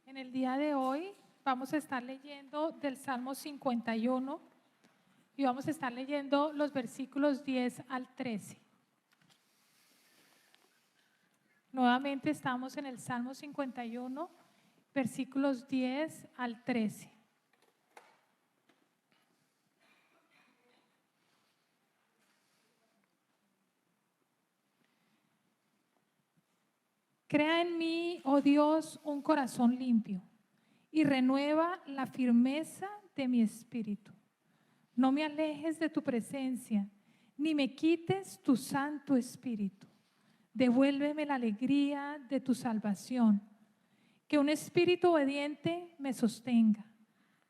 En el día de hoy vamos a estar leyendo del Salmo 51 y vamos a estar leyendo los versículos 10 al 13. Nuevamente estamos en el Salmo 51, versículos 10 al 13. Crea en mí, oh Dios, un corazón limpio y renueva la firmeza de mi espíritu. No me alejes de tu presencia, ni me quites tu Santo Espíritu. Devuélveme la alegría de tu salvación, que un espíritu obediente me sostenga.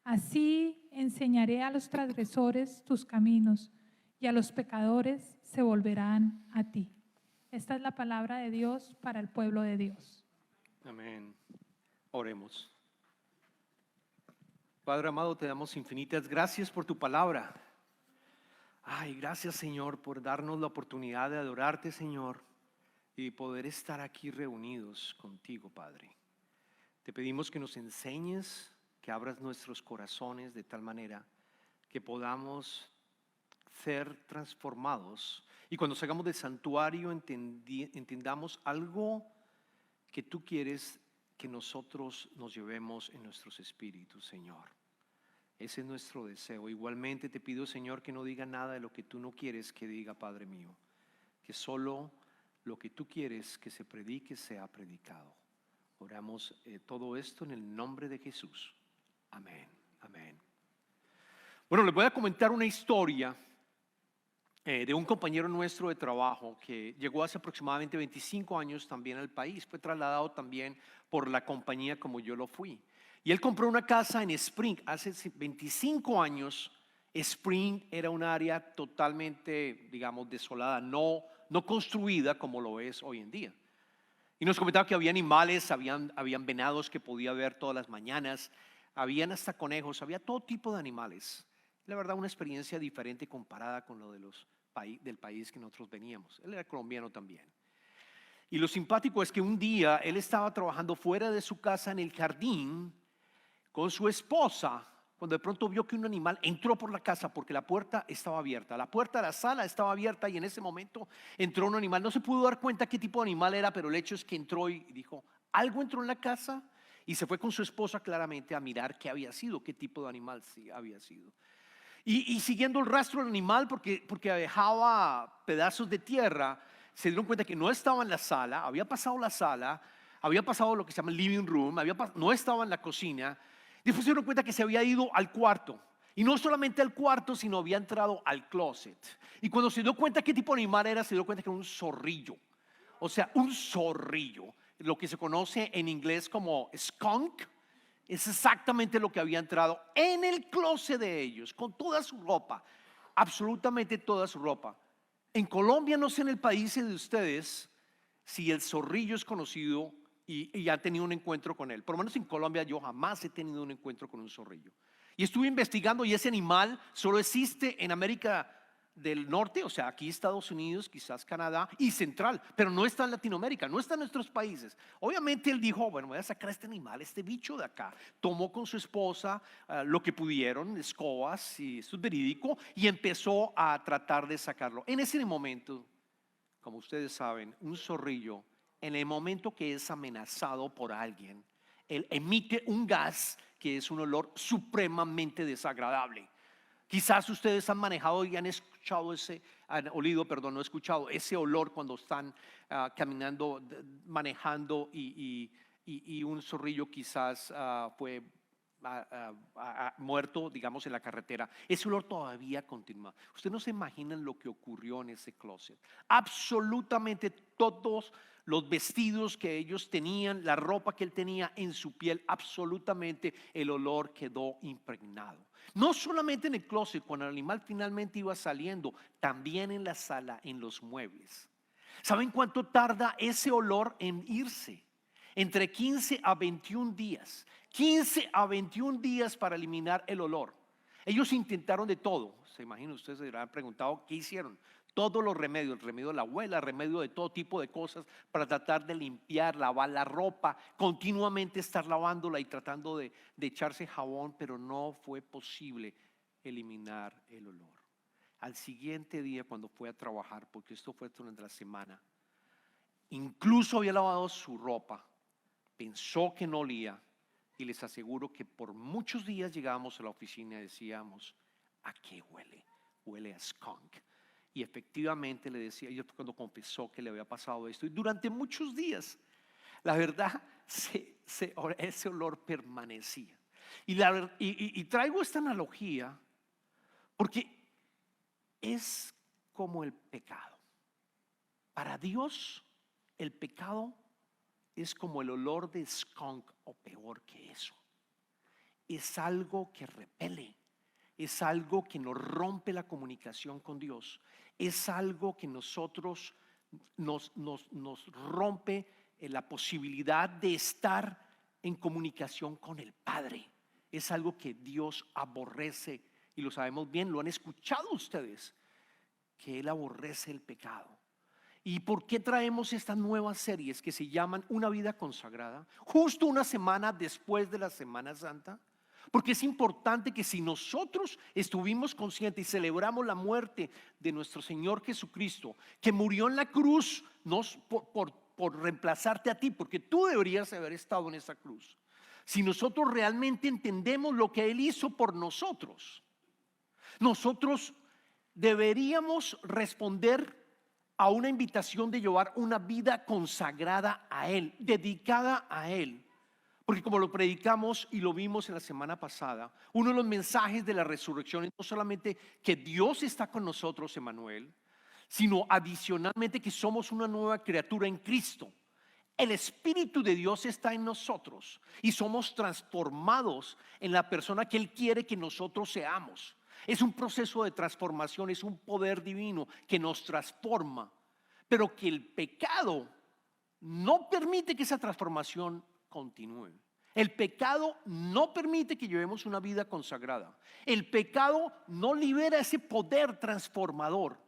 Así enseñaré a los transgresores tus caminos, y a los pecadores se volverán a ti. Esta es la palabra de Dios para el pueblo de Dios. Amén. Oremos. Padre amado, te damos infinitas gracias por tu palabra. Ay, gracias, Señor, por darnos la oportunidad de adorarte, Señor, y poder estar aquí reunidos contigo, Padre. Te pedimos que nos enseñes, que abras nuestros corazones de tal manera que podamos ser transformados, y cuando salgamos del santuario entendamos algo que tú quieres que nosotros nos llevemos en nuestros espíritus, Señor. Ese es nuestro deseo. Igualmente te pido, Señor, que no diga nada de lo que tú no quieres que diga, Padre mío, que solo lo que tú quieres que se predique sea predicado. Oramos todo esto en el nombre de Jesús. Amén. Amén. Bueno, les voy a comentar una historia de un compañero nuestro de trabajo que llegó hace aproximadamente 25 años también al país. Fue trasladado también por la compañía como yo lo fui. Y él compró una casa en Spring. Hace 25 años Spring era un área totalmente, digamos, desolada, no construida como lo es hoy en día. Y nos comentaba que había animales, habían venados que podía ver todas las mañanas, habían hasta conejos, había todo tipo de animales. La verdad, una experiencia diferente comparada con lo de del país que nosotros veníamos. Él era colombiano también. Y lo simpático es que un día él estaba trabajando fuera de su casa en el jardín con su esposa, cuando de pronto vio que un animal entró por la casa porque la puerta estaba abierta. La puerta de la sala estaba abierta y en ese momento entró un animal. No se pudo dar cuenta qué tipo de animal era, pero el hecho es que entró y dijo, algo entró en la casa, y se fue con su esposa claramente a mirar qué había sido, qué tipo de animal sí había sido. Y siguiendo el rastro del animal, porque dejaba pedazos de tierra, se dieron cuenta que no estaba en la sala, había pasado la sala, había pasado lo que se llama el living room, no estaba en la cocina. Después se dieron cuenta que se había ido al cuarto, y no solamente al cuarto, sino había entrado al closet. Y cuando se dio cuenta qué tipo de animal era, se dio cuenta que era un zorrillo. O sea, un zorrillo, lo que se conoce en inglés como skunk. Es exactamente lo que había entrado en el closet de ellos, con toda su ropa, absolutamente toda su ropa. En Colombia, no sé en el país de ustedes si el zorrillo es conocido y han tenido un encuentro con él. Por lo menos en Colombia yo jamás he tenido un encuentro con un zorrillo. Y estuve investigando, y ese animal solo existe en América del Norte, o sea, aquí Estados Unidos, quizás Canadá y Central, pero no está en Latinoamérica, no está en nuestros países. Obviamente él dijo, bueno, voy a sacar a este animal, este bicho de acá. Tomó con su esposa lo que pudieron, escobas, y esto es verídico, y empezó a tratar de sacarlo. En ese momento, como ustedes saben, un zorrillo, en el momento que es amenazado por alguien, él emite un gas que es un olor supremamente desagradable. Quizás ustedes han manejado y han escuchado han olido, perdón, no escuchado ese olor cuando están caminando, manejando y un zorrillo quizás fue muerto, digamos, en la carretera. Ese olor todavía continúa. Ustedes no se imaginan lo que ocurrió en ese closet. Absolutamente todos los vestidos que ellos tenían, la ropa que él tenía en su piel, absolutamente el olor quedó impregnado. No solamente en el closet, cuando el animal finalmente iba saliendo, también en la sala, en los muebles. ¿Saben cuánto tarda ese olor en irse? Entre 15 a 21 días. 15 a 21 días para eliminar el olor. Ellos intentaron de todo. Se imaginan, ustedes se habrán preguntado qué hicieron. Todos los remedios, el remedio de la abuela, el remedio de todo tipo de cosas para tratar de limpiar, lavar la ropa, continuamente estar lavándola y tratando de echarse jabón, pero no fue posible eliminar el olor. Al siguiente día, cuando fue a trabajar, porque esto fue durante la semana, incluso había lavado su ropa, pensó que no olía, y les aseguro que por muchos días llegábamos a la oficina y decíamos: ¿a qué huele? Huele a skunk. Y efectivamente le decía, yo cuando confesó que le había pasado esto, y durante muchos días, la verdad, ese olor permanecía. Y traigo esta analogía porque es como el pecado. Para Dios, el pecado es como el olor de skunk o peor que eso. Es algo que repele, es algo que nos rompe la comunicación con Dios, es algo que nosotros nos rompe la posibilidad de estar en comunicación con el Padre. Es algo que Dios aborrece y lo sabemos bien, lo han escuchado ustedes, que Él aborrece el pecado. ¿Y por qué traemos estas nuevas series que se llaman Una Vida Consagrada? Justo una semana después de la Semana Santa. Porque es importante que si nosotros estuvimos conscientes y celebramos la muerte de nuestro Señor Jesucristo, que murió en la cruz por reemplazarte a ti, porque tú deberías haber estado en esa cruz. Si nosotros realmente entendemos lo que Él hizo por nosotros, nosotros deberíamos responder a una invitación de llevar una vida consagrada a Él, dedicada a Él. Porque como lo predicamos y lo vimos en la semana pasada, uno de los mensajes de la resurrección es no solamente que Dios está con nosotros, Emmanuel, sino adicionalmente que somos una nueva criatura en Cristo. El Espíritu de Dios está en nosotros y somos transformados en la persona que Él quiere que nosotros seamos. Es un proceso de transformación, es un poder divino que nos transforma, pero que el pecado no permite que esa transformación continúe. El pecado no permite que llevemos una vida consagrada. El pecado no libera ese poder transformador.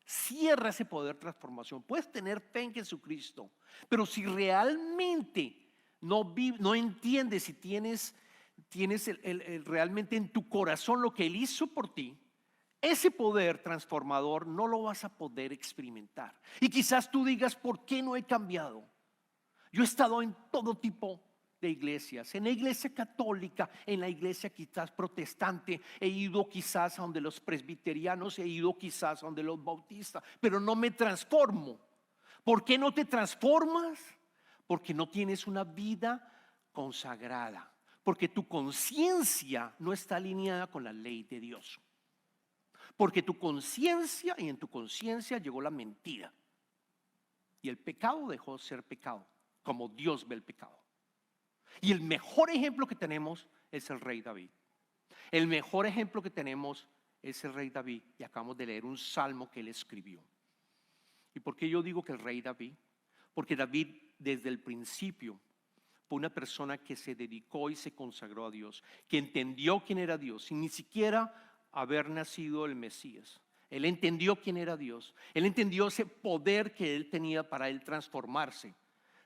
Cierra ese poder de transformación. Puedes tener fe en Jesucristo, pero si realmente no entiendes si tienes realmente en tu corazón lo que Él hizo por ti, ese poder transformador no lo vas a poder experimentar. Y quizás tú digas: ¿por qué no he cambiado? Yo he estado en todo tipo de iglesias, en la iglesia católica, en la iglesia quizás protestante, he ido quizás a donde los presbiterianos, he ido quizás a donde los bautistas, pero no me transformo. ¿Por qué no te transformas? Porque no tienes una vida consagrada, porque tu conciencia no está alineada con la ley de Dios. Porque tu conciencia, y en tu conciencia llegó la mentira, y el pecado dejó de ser pecado como Dios ve el pecado. Y el mejor ejemplo que tenemos es el rey David. El mejor ejemplo que tenemos es el rey David, y acabamos de leer un salmo que él escribió. ¿Y por qué yo digo que el rey David? Porque David desde el principio fue una persona que se dedicó y se consagró a Dios, que entendió quién era Dios sin ni siquiera haber nacido el Mesías. Él entendió quién era Dios, él entendió ese poder que él tenía para él transformarse.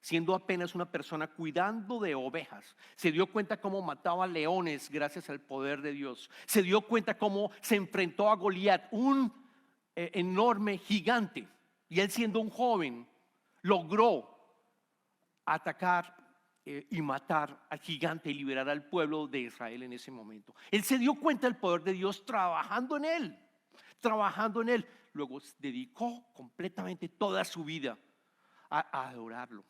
Siendo apenas una persona cuidando de ovejas, se dio cuenta cómo mataba leones gracias al poder de Dios. Se dio cuenta cómo se enfrentó a Goliat, un enorme gigante, y él, siendo un joven, logró atacar y matar al gigante y liberar al pueblo de Israel en ese momento. Él se dio cuenta del poder de Dios trabajando en él, Luego dedicó completamente toda su vida a adorarlo,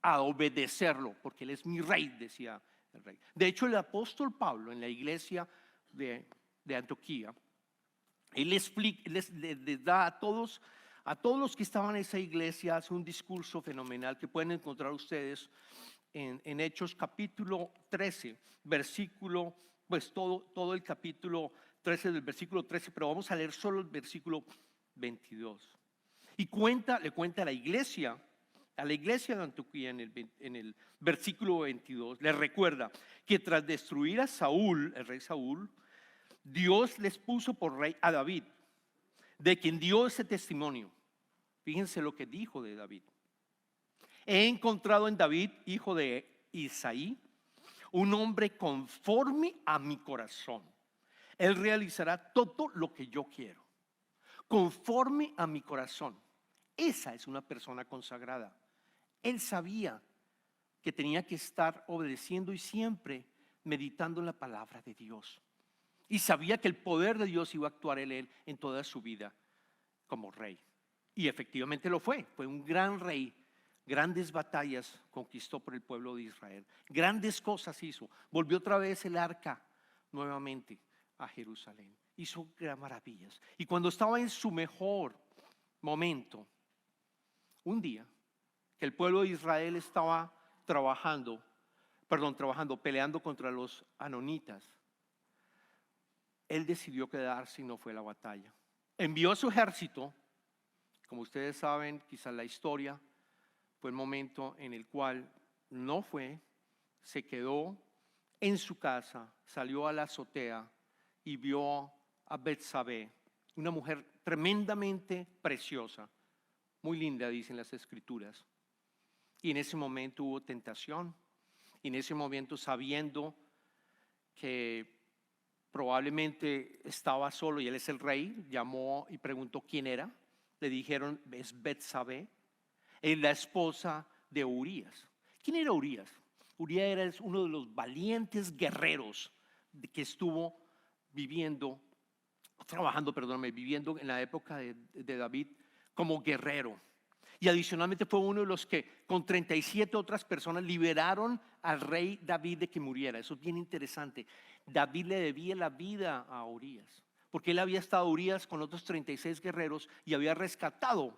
a obedecerlo, porque Él es mi rey, decía el rey. De hecho, el apóstol Pablo en la iglesia de Antioquía, él les da a todos los que estaban en esa iglesia, hace un discurso fenomenal que pueden encontrar ustedes en Hechos capítulo 13, versículo, pues todo el capítulo 13 del versículo 13, pero vamos a leer solo el versículo 22. Y le cuenta a la iglesia de Antioquía en el versículo 22, les recuerda que tras destruir a Saúl, el rey Saúl, Dios les puso por rey a David. de quien dio ese testimonio. Fíjense lo que dijo de David. He encontrado en David, hijo de Isaí, un hombre conforme a mi corazón. Él realizará todo lo que yo quiero, conforme a mi corazón. Esa es una persona consagrada. Él sabía que tenía que estar obedeciendo y siempre meditando en la palabra de Dios. Y sabía que el poder de Dios iba a actuar en él en toda su vida como rey. Y efectivamente lo fue. Fue un gran rey. Grandes batallas conquistó por el pueblo de Israel. Grandes cosas hizo. Volvió otra vez el arca nuevamente a Jerusalén. Hizo gran maravillas. Y cuando estaba en su mejor momento, un día que el pueblo de Israel estaba peleando contra los anonitas, él decidió quedarse y no fue a la batalla. Envió a su ejército. Como ustedes saben, quizás la historia fue el momento en el cual no fue, se quedó en su casa, salió a la azotea y vio a Betsabé, una mujer tremendamente preciosa, muy linda, dicen las escrituras. Y en ese momento hubo tentación, y en ese momento, sabiendo que probablemente estaba solo y él es el rey, llamó y preguntó quién era. Le dijeron, es Betsabé, es la esposa de Urías. ¿Quién era Urías? Urías era uno de los valientes guerreros que estuvo viviendo en la época de David como guerrero. Y adicionalmente fue uno de los que con 37 otras personas liberaron al rey David de que muriera. Eso es bien interesante. David le debía la vida a Urías, porque él había estado Urías con otros 36 guerreros y había rescatado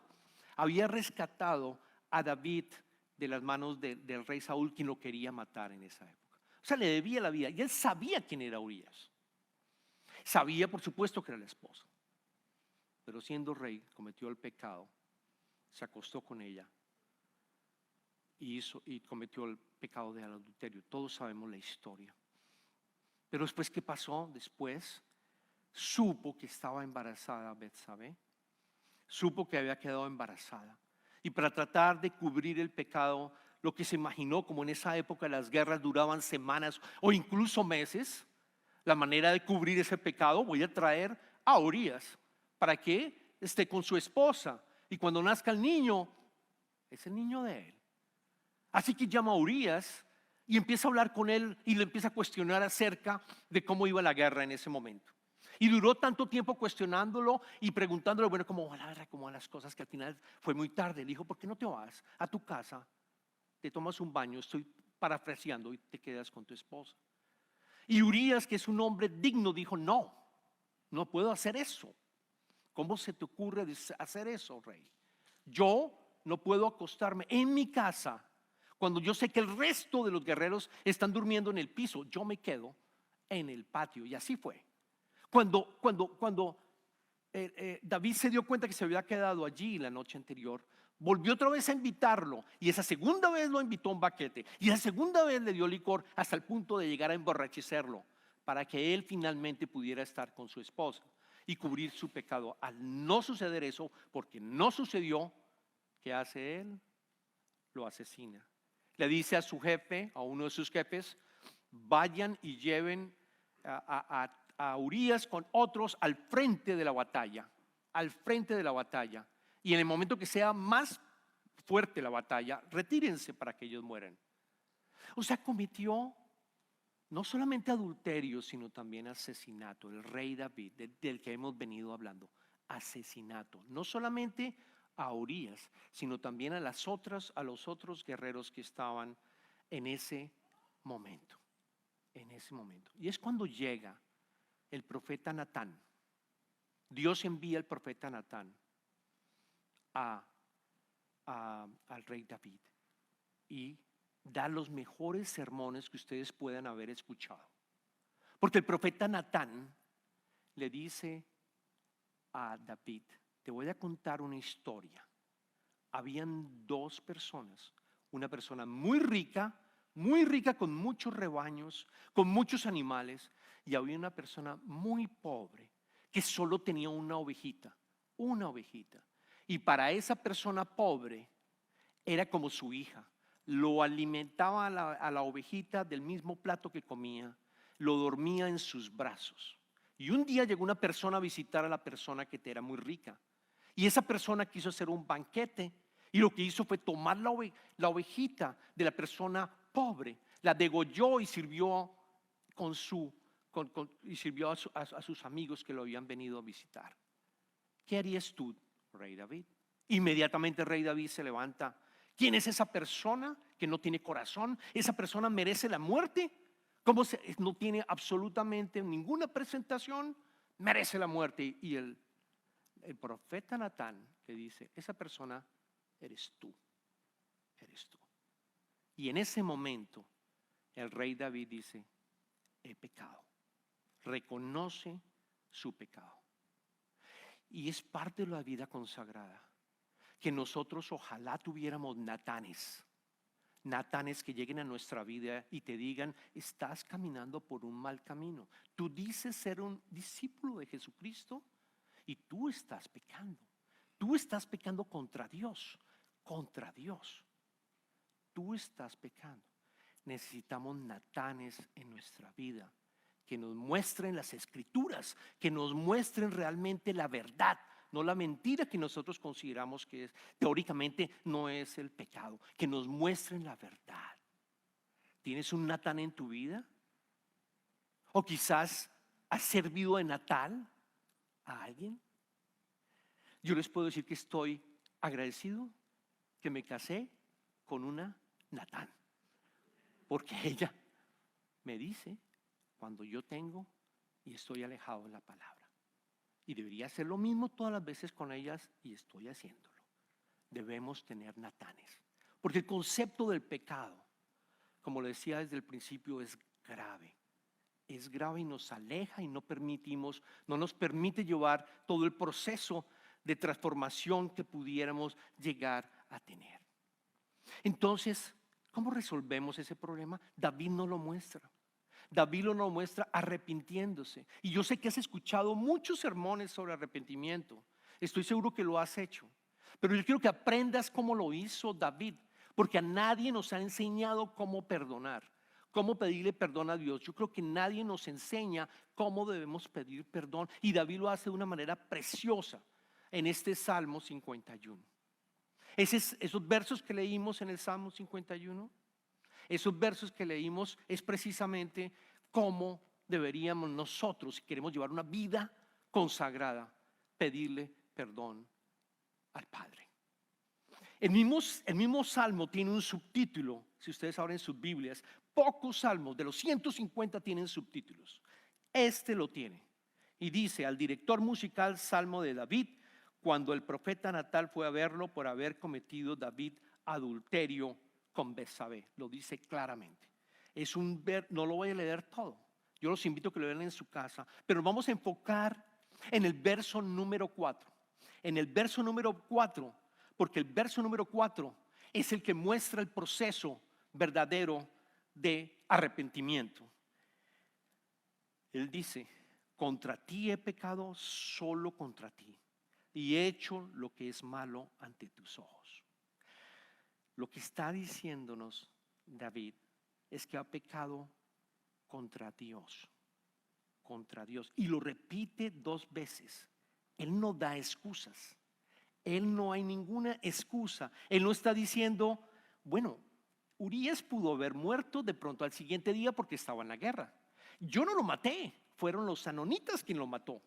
a David de las manos del rey Saúl, quien lo quería matar en esa época. O sea, le debía la vida y él sabía quién era Urías. Sabía, por supuesto, que era la esposa, pero siendo rey cometió el pecado. Se acostó con ella y cometió el pecado del adulterio. Todos sabemos la historia. Pero después, ¿qué pasó? Después supo que estaba embarazada Betsabé. Supo que había quedado embarazada. Y para tratar de cubrir el pecado, lo que se imaginó, como en esa época las guerras duraban semanas o incluso meses, la manera de cubrir ese pecado, voy a traer a Urías para que esté con su esposa. Y cuando nazca el niño, es el niño de él. Así que llama a Urías y empieza a hablar con él y le empieza a cuestionar acerca de cómo iba la guerra en ese momento. Y duró tanto tiempo cuestionándolo y preguntándole, bueno, ¿cómo va la guerra? ¿Cómo van las cosas? Que al final fue muy tarde. Le dijo, ¿por qué no te vas a tu casa? Te tomas un baño, estoy parafraseando, y te quedas con tu esposa. Y Urías, que es un hombre digno, dijo, no puedo hacer eso. ¿Cómo se te ocurre hacer eso, rey? Yo no puedo acostarme en mi casa cuando yo sé que el resto de los guerreros están durmiendo en el piso. Yo me quedo en el patio. Y así fue. Cuando David se dio cuenta que se había quedado allí la noche anterior, volvió otra vez a invitarlo. Y esa segunda vez lo invitó a un banquete. Y esa segunda vez le dio licor hasta el punto de llegar a emborrachecerlo, para que él finalmente pudiera estar con su esposa y cubrir su pecado. Al no suceder eso, porque no sucedió, ¿qué hace él? Lo asesina. Le dice a su jefe, a uno de sus jefes, vayan y lleven a Urías con otros al frente de la batalla. Y en el momento que sea más fuerte la batalla, retírense para que ellos mueran. O sea, cometió no solamente adulterio, sino también asesinato. El rey David, del que hemos venido hablando, asesinato. No solamente a Urías, sino también a los otros guerreros que estaban en ese momento. Y es cuando llega el profeta Natán. Dios envía al profeta Natán al rey David y da los mejores sermones que ustedes puedan haber escuchado. Porque el profeta Natán le dice a David, te voy a contar una historia. Habían dos personas, una persona muy rica con muchos rebaños, con muchos animales, y había una persona muy pobre que solo tenía una ovejita, una ovejita. Y para esa persona pobre era como su hija. Lo alimentaba a la ovejita del mismo plato que comía, lo dormía en sus brazos. Y un día llegó una persona a visitar a la persona que era muy rica. Y esa persona quiso hacer un banquete y lo que hizo fue tomar la ovejita de la persona pobre, la degolló y sirvió y sirvió a sus amigos que lo habían venido a visitar. ¿Qué harías tú, rey David? Inmediatamente el rey David se levanta. ¿Quién es esa persona que no tiene corazón? ¿Esa persona merece la muerte? No tiene absolutamente ninguna presentación? Merece la muerte. Y el profeta Natán le dice, esa persona eres tú, eres tú. Y en ese momento el rey David dice, he pecado. Reconoce su pecado. Y es parte de la vida consagrada, que nosotros ojalá tuviéramos Natanes que lleguen a nuestra vida y te digan, estás caminando por un mal camino. Tú dices ser un discípulo de Jesucristo y tú estás pecando. Tú estás pecando contra Dios, contra Dios. Tú estás pecando. Necesitamos Natanes en nuestra vida que nos muestren las escrituras, que nos muestren realmente la verdad, no la mentira que nosotros consideramos que es, teóricamente no es el pecado, que nos muestren la verdad. ¿Tienes un Natán en tu vida? ¿O quizás has servido de Natal a alguien? Yo les puedo decir que estoy agradecido que me casé con una Natán, porque ella me dice cuando yo tengo y estoy alejado de la palabra. Y debería hacer lo mismo todas las veces con ellas y estoy haciéndolo. Debemos tener Natanes, porque el concepto del pecado, como le decía desde el principio, es grave. Es grave y nos aleja y no nos permite llevar todo el proceso de transformación que pudiéramos llegar a tener. Entonces, ¿cómo resolvemos ese problema? David nos lo muestra. David nos muestra arrepintiéndose. Y yo sé que has escuchado muchos sermones sobre arrepentimiento. Estoy seguro que lo has hecho. Pero yo quiero que aprendas cómo lo hizo David, porque a nadie nos ha enseñado cómo perdonar, cómo pedirle perdón a Dios. Yo creo que nadie nos enseña cómo debemos pedir perdón. Y David lo hace de una manera preciosa en este Salmo 51. Esos versos que leímos en el Salmo 51, esos versos que leímos es precisamente cómo deberíamos nosotros, si queremos llevar una vida consagrada, pedirle perdón al Padre. El mismo Salmo tiene un subtítulo, si ustedes abren sus Biblias, pocos salmos de los 150 tienen subtítulos. Este lo tiene y dice al director musical Salmo de David, cuando el profeta Natán fue a verlo por haber cometido David adulterio con Betsabé. Lo dice claramente. No lo voy a leer todo. Yo los invito a que lo lean en su casa, pero vamos a enfocar en el verso número 4. En el verso número 4, porque el verso número 4 es el que muestra el proceso verdadero de arrepentimiento. Él dice, contra ti he pecado, solo contra ti, y he hecho lo que es malo ante tus ojos. Lo que está diciéndonos David es que ha pecado contra Dios, y lo repite 2 veces. Él no da excusas, él no hay ninguna excusa. Él no está diciendo, bueno, Urías pudo haber muerto de pronto al siguiente día porque estaba en la guerra. Yo no lo maté, fueron los sanonitas quien lo mató.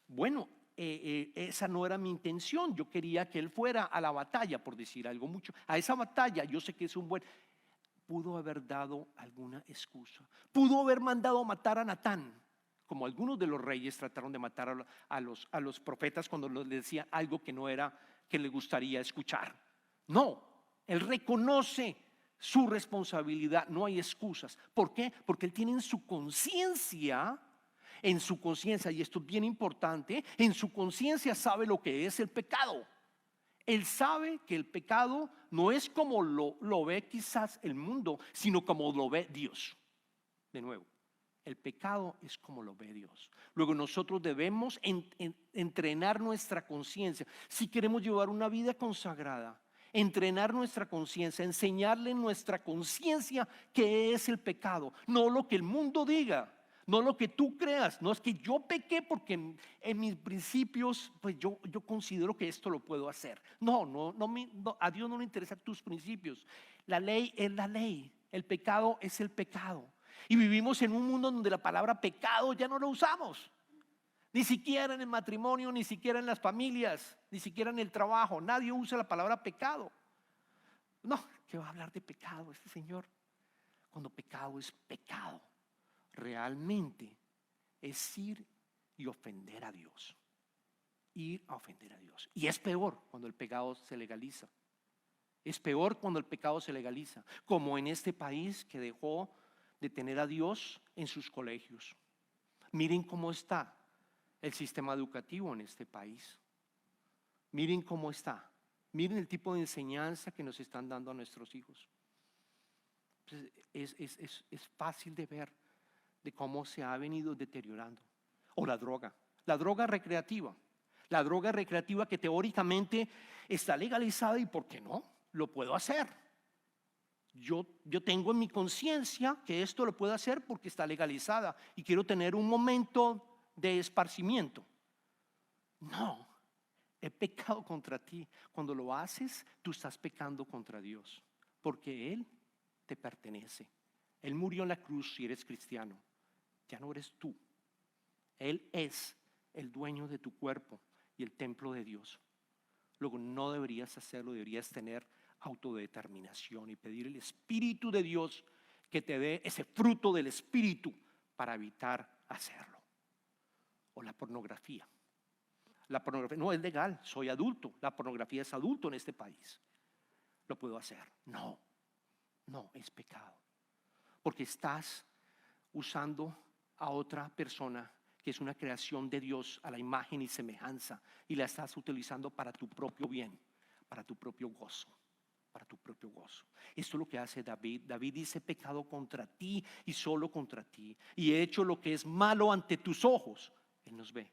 Bueno, esa no era mi intención. Yo quería que él fuera a la batalla, por decir algo mucho. A esa batalla yo sé que es un buen. Pudo haber dado alguna excusa. Pudo haber mandado matar a Natán, como algunos de los reyes trataron de matar a los profetas cuando les decían algo que no era que les gustaría escuchar. No, él reconoce su responsabilidad, no hay excusas. ¿Por qué? Porque él tiene en su conciencia, y esto es bien importante, en su conciencia sabe lo que es el pecado. Él sabe que el pecado no es como lo ve quizás el mundo, sino como lo ve Dios. De nuevo, El pecado es como lo ve Dios. Luego nosotros debemos entrenar nuestra conciencia. Si queremos llevar una vida consagrada, entrenar nuestra conciencia, enseñarle nuestra conciencia qué es el pecado. No lo que el mundo diga, no lo que tú creas. No es que yo pequé porque en mis principios, pues yo considero que esto lo puedo hacer. No, a Dios no le interesan tus principios. La ley es la ley. El pecado es el pecado. Y vivimos en un mundo donde la palabra pecado ya no la usamos. Ni siquiera en el matrimonio, ni siquiera en las familias, ni siquiera en el trabajo. Nadie usa la palabra pecado. No, ¿qué va a hablar de pecado este señor? Cuando pecado es pecado, realmente es ir y ofender a Dios. Ir a ofender a Dios. Y es peor cuando el pecado se legaliza. Es peor cuando el pecado se legaliza. Como en este país que dejó de tener a Dios en sus colegios. Miren cómo está el sistema educativo en este país. Miren cómo está. Miren el tipo de enseñanza que nos están dando a nuestros hijos. Es fácil de ver de cómo se ha venido deteriorando. O la droga recreativa. La droga recreativa que teóricamente está legalizada y ¿por qué no? Lo puedo hacer. Yo tengo en mi conciencia que esto lo puedo hacer porque está legalizada y quiero tener un momento de esparcimiento. No, he pecado contra ti. Cuando lo haces, tú estás pecando contra Dios, porque Él te pertenece. Él murió en la cruz si eres cristiano. Ya no eres tú. Él es el dueño de tu cuerpo y el templo de Dios. Luego no deberías hacerlo, deberías tener autodeterminación y pedir el Espíritu de Dios que te dé ese fruto del Espíritu para evitar hacerlo. O la pornografía. La pornografía no es legal, soy adulto. La pornografía es adulto en este país. ¿Lo puedo hacer? No, es pecado. Porque estás usando a otra persona que es una creación de Dios a la imagen y semejanza y la estás utilizando para tu propio bien, para tu propio gozo. Para tu propio gozo. Esto es lo que hace David. David dice: pecado contra ti y solo contra ti, y he hecho lo que es malo ante tus ojos. Él nos ve.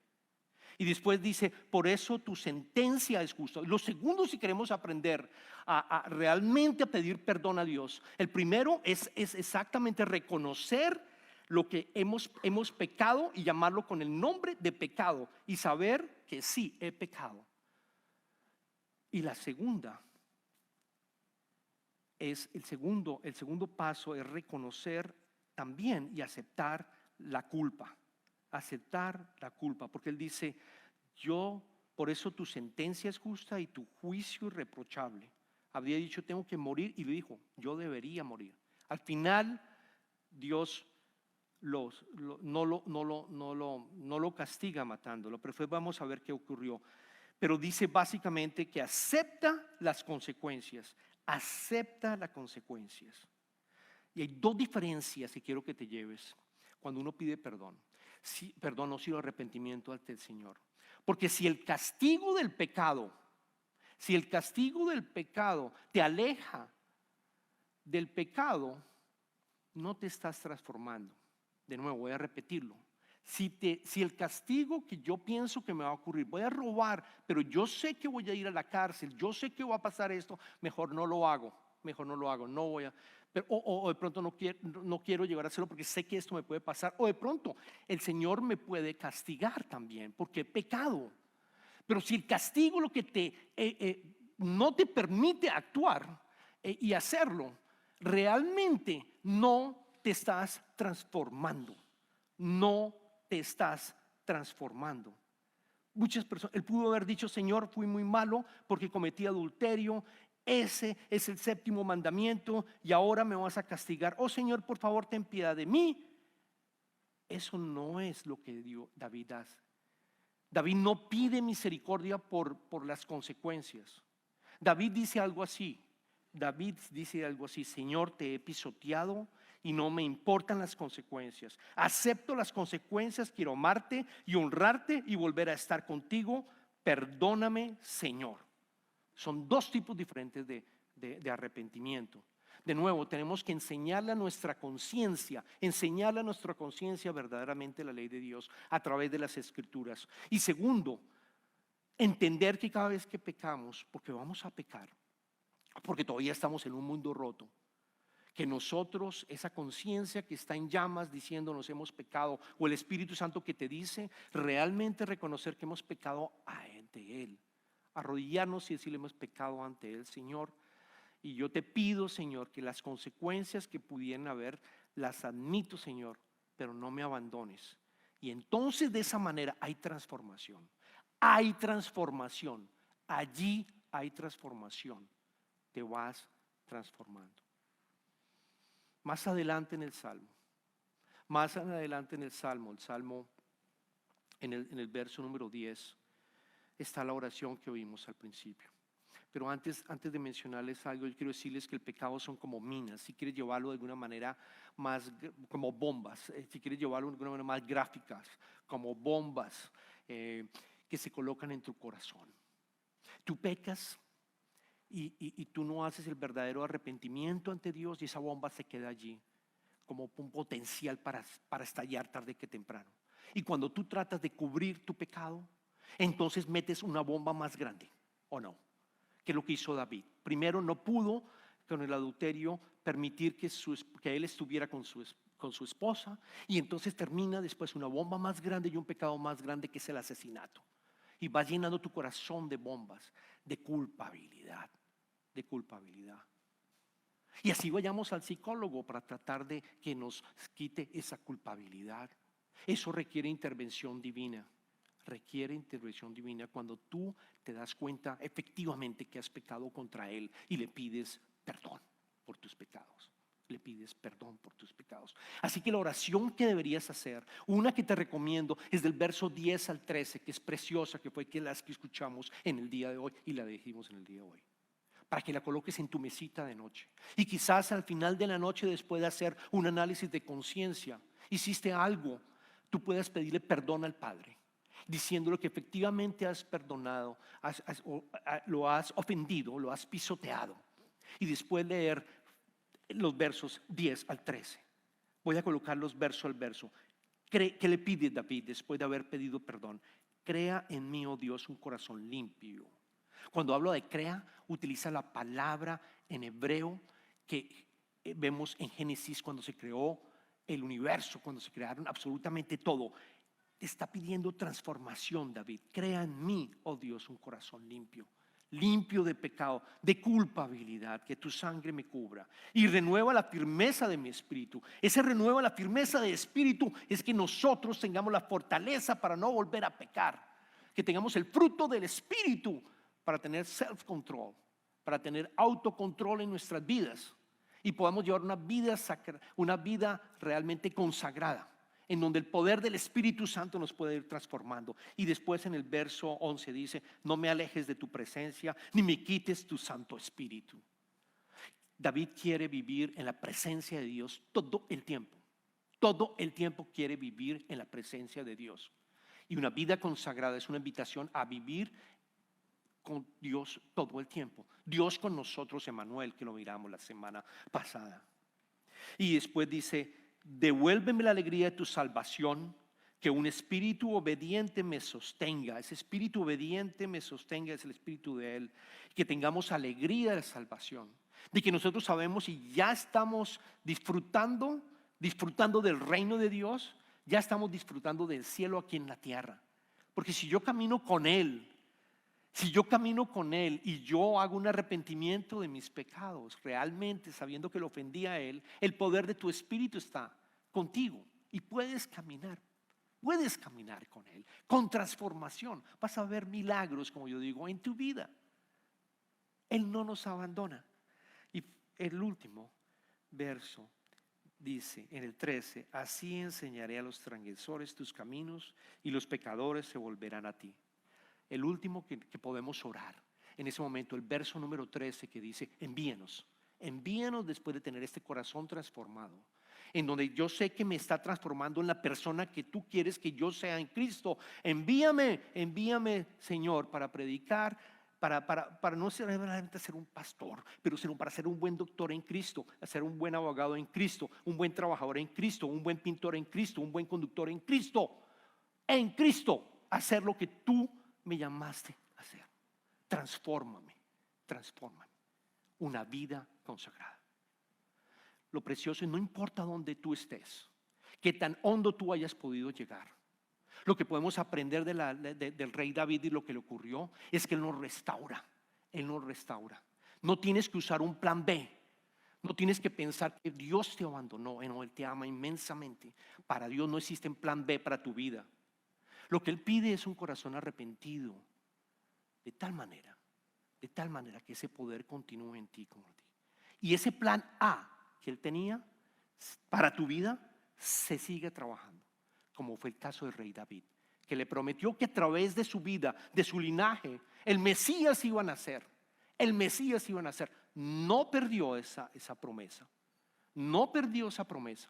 Y después dice: por eso tu sentencia es justa. Lo segundo, si queremos aprender a realmente a pedir perdón a Dios, el primero es exactamente reconocer lo que hemos pecado y llamarlo con el nombre de pecado y saber que sí, he pecado. Y la segunda es el segundo paso es reconocer también y aceptar la culpa. Aceptar la culpa, porque él dice: por eso tu sentencia es justa y tu juicio irreprochable. Habría dicho: tengo que morir, y le dijo: yo debería morir. Al final Dios no lo castiga matándolo, pero después vamos a ver qué ocurrió. Pero dice básicamente que acepta las consecuencias. Acepta las consecuencias. Y hay dos diferencias que quiero que te lleves cuando uno pide perdón. Perdón, no sino arrepentimiento ante el Señor. Porque si el castigo del pecado te aleja del pecado, no te estás transformando. De nuevo, voy a repetirlo. Si el castigo que yo pienso que me va a ocurrir, voy a robar, pero yo sé que voy a ir a la cárcel, yo sé que va a pasar esto, mejor no lo hago, no voy a, o de pronto no quiero llegar a hacerlo porque sé que esto me puede pasar, o de pronto el Señor me puede castigar también porque he pecado. Pero si el castigo lo que no te permite actuar y hacerlo, realmente no te estás transformando, no te estás transformando. Muchas personas, él pudo haber dicho: Señor, fui muy malo porque cometí adulterio, ese es el séptimo mandamiento y ahora me vas a castigar. Oh Señor, por favor, ten piedad de mí. Eso no es lo que David hace. David no pide misericordia por las consecuencias. David dice algo así: Señor, te he pisoteado y no me importan las consecuencias. Acepto las consecuencias, quiero amarte y honrarte y volver a estar contigo. Perdóname, Señor. Son dos tipos diferentes de arrepentimiento. De nuevo, tenemos que enseñarle a nuestra conciencia verdaderamente la ley de Dios a través de las Escrituras. Y segundo, entender que cada vez que pecamos, porque vamos a pecar, porque todavía estamos en un mundo roto, que nosotros, esa conciencia que está en llamas diciéndonos hemos pecado, o el Espíritu Santo que te dice realmente reconocer que hemos pecado ante Él, arrodillarnos y decirle hemos pecado ante Él, Señor. Y yo te pido, Señor, que las consecuencias que pudieran haber, las admito, Señor, pero no me abandones. Y entonces de esa manera hay transformación. Hay transformación. Allí hay transformación. Te vas transformando. Más adelante en el Salmo, en el verso número 10, está la oración que oímos al principio. Pero antes de mencionarles algo, yo quiero decirles que el pecado son como minas. Si quieres llevarlo de alguna manera más, como bombas, si quieres llevarlo de alguna manera más gráficas, como bombas que se colocan en tu corazón. Tú pecas y tú no haces el verdadero arrepentimiento ante Dios y esa bomba se queda allí como un potencial para estallar tarde que temprano. Y cuando tú tratas de cubrir tu pecado, entonces metes una bomba más grande, ¿o no? Que es lo que hizo David. Primero no pudo con el adulterio permitir que él estuviera con su esposa, y entonces termina después una bomba más grande y un pecado más grande que es el asesinato. Y va llenando tu corazón de bombas, de culpabilidad. Y así vayamos al psicólogo para tratar de que nos quite esa culpabilidad. Eso requiere intervención divina. Cuando tú te das cuenta efectivamente que has pecado contra Él y le pides perdón por tus pecados. Así que la oración que deberías hacer, una que te recomiendo, es del verso 10 al 13, que es preciosa, que fue las que escuchamos en el día de hoy y la dijimos en el día de hoy. Para que la coloques en tu mesita de noche. Y quizás al final de la noche, después de hacer un análisis de conciencia, hiciste algo, tú puedas pedirle perdón al Padre, diciéndole que efectivamente has perdonado, lo has ofendido, lo has pisoteado. Y después leer los versos 10 al 13. Voy a colocarlos verso al verso. ¿Qué le pide David después de haber pedido perdón? Crea en mí, oh Dios, un corazón limpio. Cuando hablo de crea, utiliza la palabra en hebreo que vemos en Génesis cuando se creó el universo, cuando se crearon absolutamente todo. Te está pidiendo transformación, David. Crea en mí, oh Dios, un corazón limpio de pecado, de culpabilidad, que tu sangre me cubra. Y renueva la firmeza de mi espíritu. Ese renueva la firmeza de espíritu es que nosotros tengamos la fortaleza para no volver a pecar. Que tengamos el fruto del espíritu para tener self-control, para tener autocontrol en nuestras vidas y podamos llevar una vida realmente consagrada, en donde el poder del Espíritu Santo nos puede ir transformando. Y después en el verso 11 dice, no me alejes de tu presencia, ni me quites tu Santo Espíritu. David quiere vivir en la presencia de Dios todo el tiempo. Todo el tiempo quiere vivir en la presencia de Dios. Y una vida consagrada es una invitación a vivir con Dios todo el tiempo. Dios con nosotros, Emmanuel, que lo miramos la semana pasada. Y después dice, devuélveme la alegría de tu salvación, que un espíritu obediente me sostenga. Ese espíritu obediente me sostenga, es el espíritu de Él. Que tengamos alegría de la salvación, de que nosotros sabemos y ya estamos disfrutando del reino de Dios, ya estamos disfrutando del cielo aquí en la tierra. Porque si yo camino con Él y yo hago un arrepentimiento de mis pecados, realmente sabiendo que lo ofendí a Él, el poder de tu espíritu está contigo y puedes caminar con Él, con transformación. Vas a ver milagros, como yo digo, en tu vida. Él no nos abandona. Y el último verso dice en el 13, así enseñaré a los transgresores tus caminos y los pecadores se volverán a ti. El último que podemos orar en ese momento, el verso número 13 que dice, envíanos después de tener este corazón transformado, en donde yo sé que me está transformando en la persona que tú quieres que yo sea en Cristo. Envíame, Señor, para predicar para no solamente ser un pastor, pero sino para ser un buen doctor en Cristo, ser un buen abogado en Cristo, un buen trabajador en Cristo, un buen pintor en Cristo, un buen conductor en Cristo, hacer lo que tú me llamaste a hacer. Transfórmame, una vida consagrada. Lo precioso es no importa dónde tú estés, qué tan hondo tú hayas podido llegar. Lo que podemos aprender del rey David y lo que le ocurrió es que Él nos restaura. Él nos restaura. No tienes que usar un plan B. No tienes que pensar que Dios te abandonó. No, Él te ama inmensamente. Para Dios no existe un plan B para tu vida. Lo que Él pide es un corazón arrepentido. De tal manera que ese poder continúe en ti como en ti. Y ese plan A que Él tenía para tu vida se sigue trabajando, como fue el caso del rey David, que le prometió que a través de su vida, de su linaje, el Mesías iba a nacer. El Mesías iba a nacer. No perdió esa promesa. No perdió esa promesa.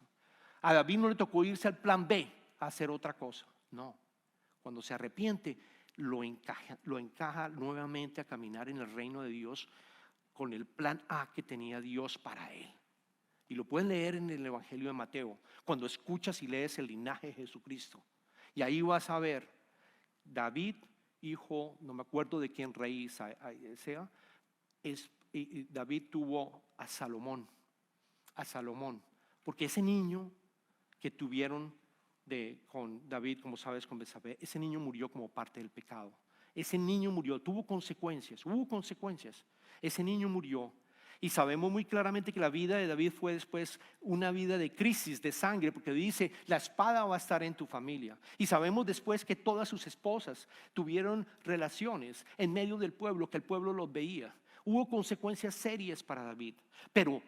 A David no le tocó irse al plan B, a hacer otra cosa. No. Cuando se arrepiente, lo encaja nuevamente a caminar en el reino de Dios con el plan A que tenía Dios para él. Y lo pueden leer en el Evangelio de Mateo, cuando escuchas y lees el linaje de Jesucristo. Y ahí vas a ver, David, hijo, no me acuerdo de quién rey sea, David tuvo a Salomón, porque ese niño que tuvieron con David, como sabes, con Betsabé, ese niño murió como parte del pecado. Ese niño murió, hubo consecuencias. Ese niño murió. Y sabemos muy claramente que la vida de David fue después una vida de crisis de sangre, porque dice, la espada va a estar en tu familia. Y sabemos después que todas sus esposas tuvieron relaciones en medio del pueblo, que el pueblo los veía. Hubo consecuencias serias para David, pero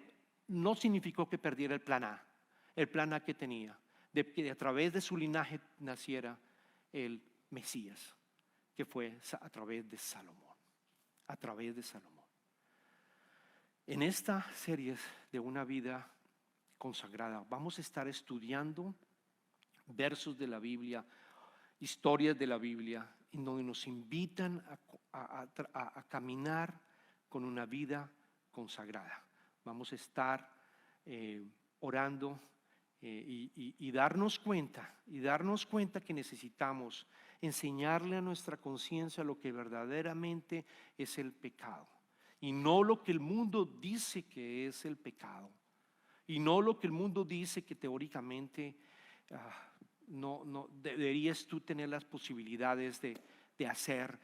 no significó que perdiera el plan A que tenía, de que a través de su linaje naciera el Mesías, que fue a través de Salomón. En esta serie de una vida consagrada vamos a estar estudiando versos de la Biblia, historias de la Biblia, en donde nos invitan a caminar con una vida consagrada. Vamos a estar orando y darnos cuenta que necesitamos enseñarle a nuestra conciencia lo que verdaderamente es el pecado. Y no lo que el mundo dice que es el pecado. Y no lo que el mundo dice que teóricamente no deberías tú tener las posibilidades de hacer.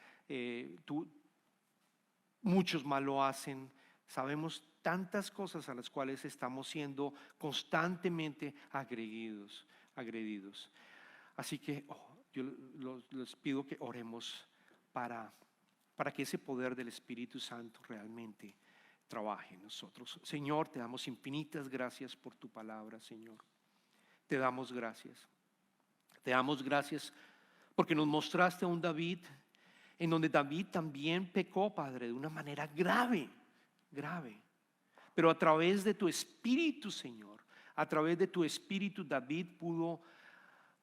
Muchos mal lo hacen. Sabemos tantas cosas a las cuales estamos siendo constantemente agredidos. Así que yo les pido que oremos para que ese poder del Espíritu Santo realmente trabaje en nosotros. Señor, te damos infinitas gracias por tu palabra, Señor. Te damos gracias. Te damos gracias porque nos mostraste a un David en donde David también pecó, Padre, de una manera grave. Pero a través de tu Espíritu, Señor, a través de tu Espíritu, David pudo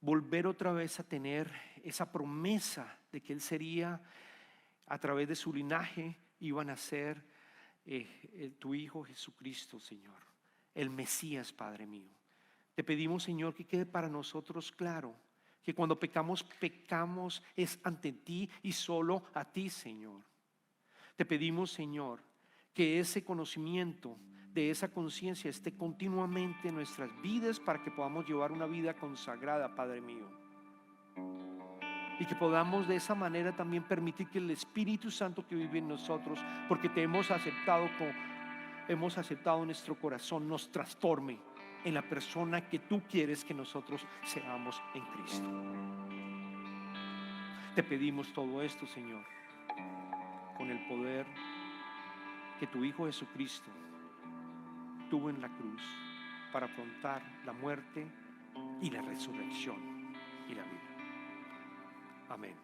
volver otra vez a tener esa promesa de que él sería, a través de su linaje, iban a ser tu Hijo Jesucristo, Señor, el Mesías, Padre mío. Te pedimos, Señor, que quede para nosotros claro que cuando pecamos es ante ti y solo a ti, Señor. Te pedimos, Señor, que ese conocimiento de esa conciencia esté continuamente en nuestras vidas para que podamos llevar una vida consagrada, Padre mío. Y que podamos de esa manera también permitir que el Espíritu Santo que vive en nosotros, porque te hemos aceptado en nuestro corazón, nos transforme en la persona que tú quieres que nosotros seamos en Cristo. Te pedimos todo esto, Señor, con el poder que tu Hijo Jesucristo tuvo en la cruz para afrontar la muerte y la resurrección y la vida. Amén.